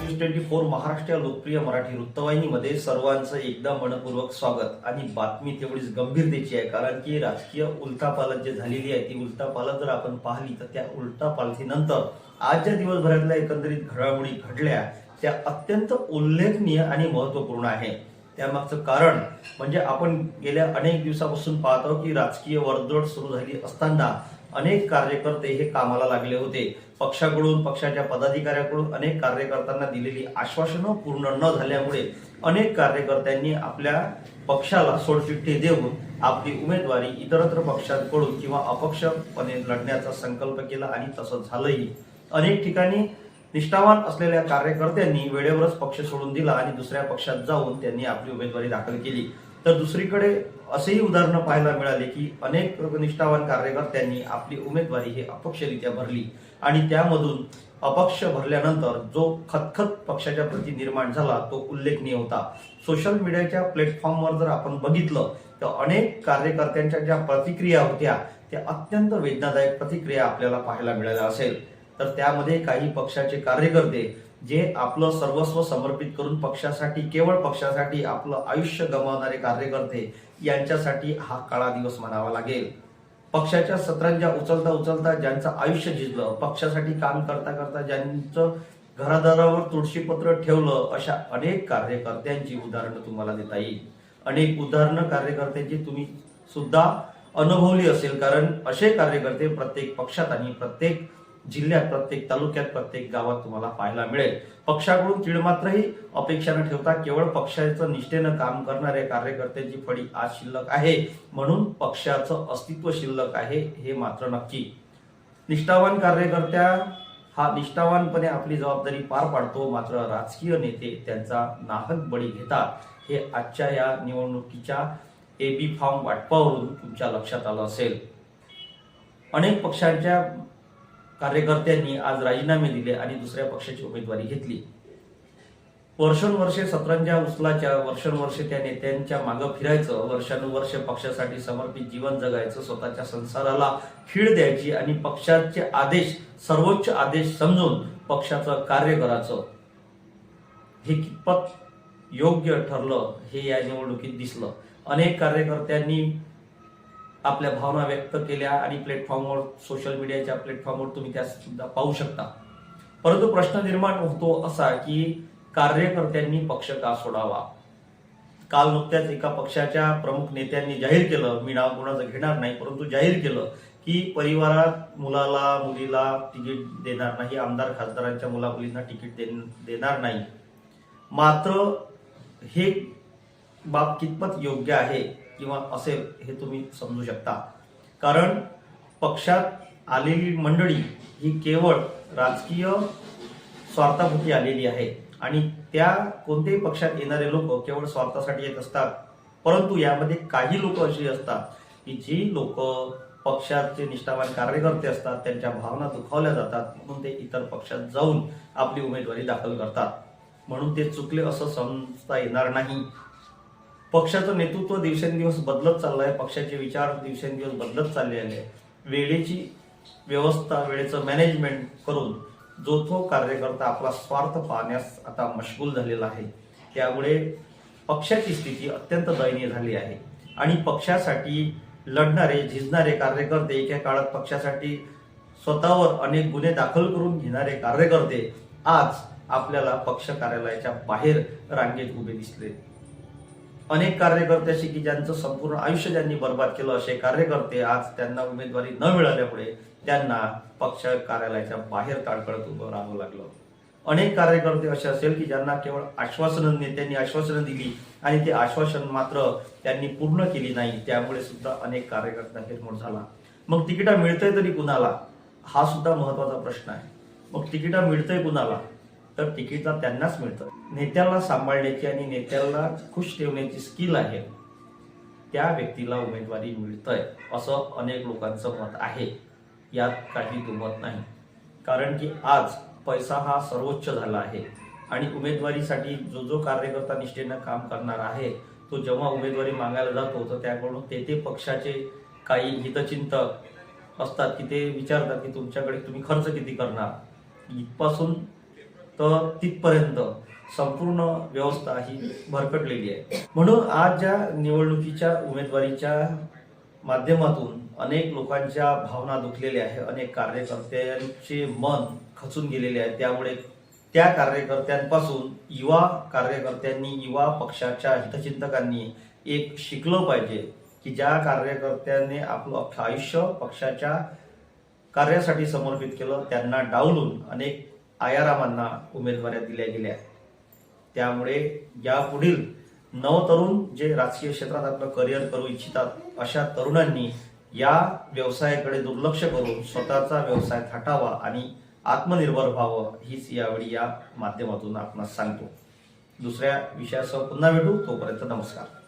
News 24 Maharashtra लोकप्रिय मराठी वृत्तवाहिनीमध्ये सर्वांचं एकदम मनपूर्वक स्वागत। आणि बातमी तेवढीच गंभीरतेची आहे, कारण की राजकीय उलथापालथ जे झालेली आहे ती उलथापालथ जर आपण पाहिली तर त्या उलथापालथीनंतर आज ज्या दिवसभरातल्या एकंदरीत घडामोडी घडल्या त्या अत्यंत उल्लेखनीय आणि महत्त्वपूर्ण आहे। त्यामागचं कारण म्हणजे आपण गेल्या अनेक दिवसापासून पाहतो की राजकीय वर्दळ सुरू झाली असताना अनेक कार्यकर्ते हे कामाला लागले होते। पक्षाकडून, पक्षाच्या पदाधिकाऱ्यांकडून अनेक कार्यकर्त्यांना दिलेली आश्वासनं पूर्ण न झाल्यामुळे अनेक कार्यकर्त्यांनी आपल्या पक्षाला सोडचिठ्ठी देऊन आपली उमेदवारी इतरत्र पक्षांकडून किंवा अपक्षपणे लढण्याचा संकल्प केला आणि तसं झालंही। अनेक ठिकाणी निष्ठावान असलेल्या कार्यकर्त्यांनी वेळेवरच पक्ष सोडून दिला आणि दुसऱ्या पक्षात जाऊन त्यांनी आपली उमेदवारी दाखल केली। तर दुसरीकडे असेही उदाहरणं पाहायला मिळाले की अनेक निष्ठावान कार्यकर्त्यांनी आपली उमेदवारी ही अपक्षरित्या भरली आणि त्यामधून अपक्ष भरल्यानंतर जो खतखत पक्षाच्या प्रती निर्माण झाला तो उल्लेखनीय होता। सोशल मीडियाच्या प्लॅटफॉर्मवर जर आपण बघितलं तर अनेक कार्यकर्त्यांच्या ज्या प्रतिक्रिया होत्या त्या अत्यंत वेदनादायक प्रतिक्रिया आपल्याला पाहायला मिळाल्या असेल। तर त्यामध्ये काही पक्षाचे कार्यकर्ते जे आपलं सर्वस्व समर्पित करून पक्षासाठी, केवळ पक्षासाठी आपलं आयुष्य गमावणारे कार्यकर्ते यांच्यासाठी हा काळा दिवस म्हणावा लागेल। पक्षाच्या सतरंजा उचलता उचलता ज्यांचं आयुष्य झिजलं, पक्षासाठी काम करता करता ज्यांचं घरादारावर तुळशीपत्र ठेवलं, अशा अनेक कार्यकर्त्यांची उदाहरणं तुम्हाला देता येईल। अनेक उदाहरणं कार्यकर्त्यांची तुम्ही सुद्धा अनुभवली असेल, कारण असे कार्यकर्ते प्रत्येक पक्षात आणि प्रत्येक जिल्ह्यात, प्रत्येक तालुक्यात, प्रत्येक गावात तुम्हाला पाहायला मिळेल। पक्षाकडून तीळमात्रही अपेक्षा न ठेवता केवळ पक्षाचं निष्ठेनं काम करणाऱ्या कार्यकर्त्यांची फळी आज शिल्लक आहे, म्हणून पक्षाचं अस्तित्व शिल्लक आहे हे मात्र नक्की। निष्ठावान कार्यकर्त्या हा निष्ठावानपणे आपली जबाबदारी पार पाडतो, मात्र राजकीय नेते त्यांचा नाहक बळी घेतात हे आजच्या या निवडणुकीच्या एबी फॉर्म वाटपावरून तुमच्या लक्षात आलं असेल। अनेक पक्षांच्या कार्यकर्त्यांनी आज राजीनामे दिले आणि दुसऱ्या पक्षाची उमेदवारी घेतली। वर्षानुवर्षे सतरंजा उचलाच्या, वर्षानुवर्षे त्या नेत्यांच्या मागं फिरायचं, वर्षानुवर्षे पक्षासाठी समर्पित जीवन जगायचं, स्वतःच्या संसाराला खीळ द्यायची आणि पक्षाचे आदेश सर्वोच्च आदेश समजून पक्षाचं कार्य करायचं, हे कितपत योग्य ठरलं हे या निवडणुकीत दिसलं। अनेक कार्यकर्त्यांनी आपल्या भावना व्यक्त केल्या आणि प्लॅटफॉर्मवर, सोशल मीडियाच्या प्लॅटफॉर्मवर तुम्ही त्या सुद्धा पाहू शकता। परंतु प्रश्न निर्माण होतो असा की कार्यकर्त्यांनी पक्ष का सोडावा। काल नुकत्याच एका पक्षाच्या प्रमुख नेत्यांनी जाहीर केलं, मी नाव कोणाचं घेणार नाही, परंतु जाहीर केलं की परिवारात मुलाला मुलीला तिकीट देणार नाही, आमदार खासदारांच्या मुला मुलींना तिकीट देणार नाही। मात्र हे बाब कितपत योग्य आहे किंवा असेल हे तुम्ही समजू शकता, कारण पक्षात आलेली मंडळी ही केवळ राजकीय स्वार्थापोटी आलेली आहे आणि त्या कोणत्याही पक्षात येणारे लोक केवळ स्वार्थासाठी येत असतात। परंतु यामध्ये काही लोक अशी असतात की जी लोक पक्षाचे निष्ठावान कार्यकर्ते असतात, त्यांच्या भावना दुखावल्या जातात म्हणून ते इतर पक्षात जाऊन आपली उमेदवारी दाखल करतात, म्हणून ते चुकले असं समजता येणार नाही। पक्षाचं नेतृत्व दिवसेंदिवस बदलत चाललं आहे, पक्षाचे विचार दिवसेंदिवस बदलत चालले आहे। वेळेची व्यवस्था, वेळेचं मॅनेजमेंट करून जो तो कार्यकर्ता आपला स्वार्थ पाहण्यास आता मशगूल झालेला आहे, त्यामुळे पक्षाची स्थिती अत्यंत दयनीय झाली आहे आणि पक्षासाठी लढणारे, झिजणारे कार्यकर्ते, एका काळात पक्षासाठी स्वतःवर अनेक गुन्हे दाखल करून घेणारे कार्यकर्ते आज आपल्याला पक्ष कार्यालयाच्या बाहेर रांगेत उभे दिसले। अनेक कार्यकर्ते असे की ज्यांचं संपूर्ण आयुष्य ज्यांनी बर्बाद केलं, असे कार्यकर्ते आज त्यांना उमेदवारी न मिळाल्यामुळे त्यांना पक्ष कार्यालयाच्या बाहेर ताडकळत उभं राहावं लागलं। अनेक कार्यकर्ते असे असेल की ज्यांना केवळ नेत्यांनी आश्वासनं दिली आणि ते आश्वासन मात्र त्यांनी पूर्ण केली नाही, त्यामुळे सुद्धा अनेक कार्यकर्ता हिरमोड झाला। मग तिकीटा मिळतंय तरी कुणाला, हा सुद्धा महत्वाचा प्रश्न आहे। मग तिकीटा मिळतंय कुणाला, तर तिकीटला त्यांनाच मिळतं नेत्याला सांभाळण्याची आणि नेत्याला खुश ठेवण्याची स्किल आहे त्या व्यक्तीला उमेदवारी मिळतंय असं अनेक लोकांचं मत आहे। यात काही दुमत नाही, कारण की आज पैसा हा सर्वोच्च झाला आहे आणि उमेदवारीसाठी जो कार्यकर्ता निष्ठेनं काम करणार आहे तो जेव्हा उमेदवारी मागायला जातो तर त्याकडून ते पक्षाचे काही हितचिंतक असतात की ते विचारतात की तुमच्याकडे तुम्ही खर्च किती करणार, इथपासून तर तिथपर्यंत संपूर्ण व्यवस्था ही भरकटलेली आहे. म्हणून आज ज्या निवडणुकीच्या उमेदवारीच्या माध्यमातून अनेक लोकांच्या भावना दुखलेल्या आहे, अनेक कार्यकर्त्यांचे मन खचून गेलेले आहे. त्यामुळे त्या कार्यकर्त्यांपासून युवा कार्यकर्त्यांनी, युवा पक्षाच्या हितचिंतकांनी एक शिकलं पाहिजे की ज्या कार्यकर्त्याने आपलं अख्खं आयुष्य पक्षाच्या कार्यासाठी समर्पित केलं, त्यांना डावलून अनेक आयारामांना उमेदवाऱ्या दिल्या गेल्या. त्यामुळे यापुढील नवतरुण जे राजकीय क्षेत्रात आपलं करिअर करू इच्छितात अशा तरुणांनी या व्यवसायाकडे दुर्लक्ष करून स्वतःचा व्यवसाय थाटावा आणि आत्मनिर्भर व्हावं, हीच यावेळी या माध्यमातून आपणास सांगतो. दुसऱ्या विषयासह पुन्हा भेटू. तोपर्यंत नमस्कार.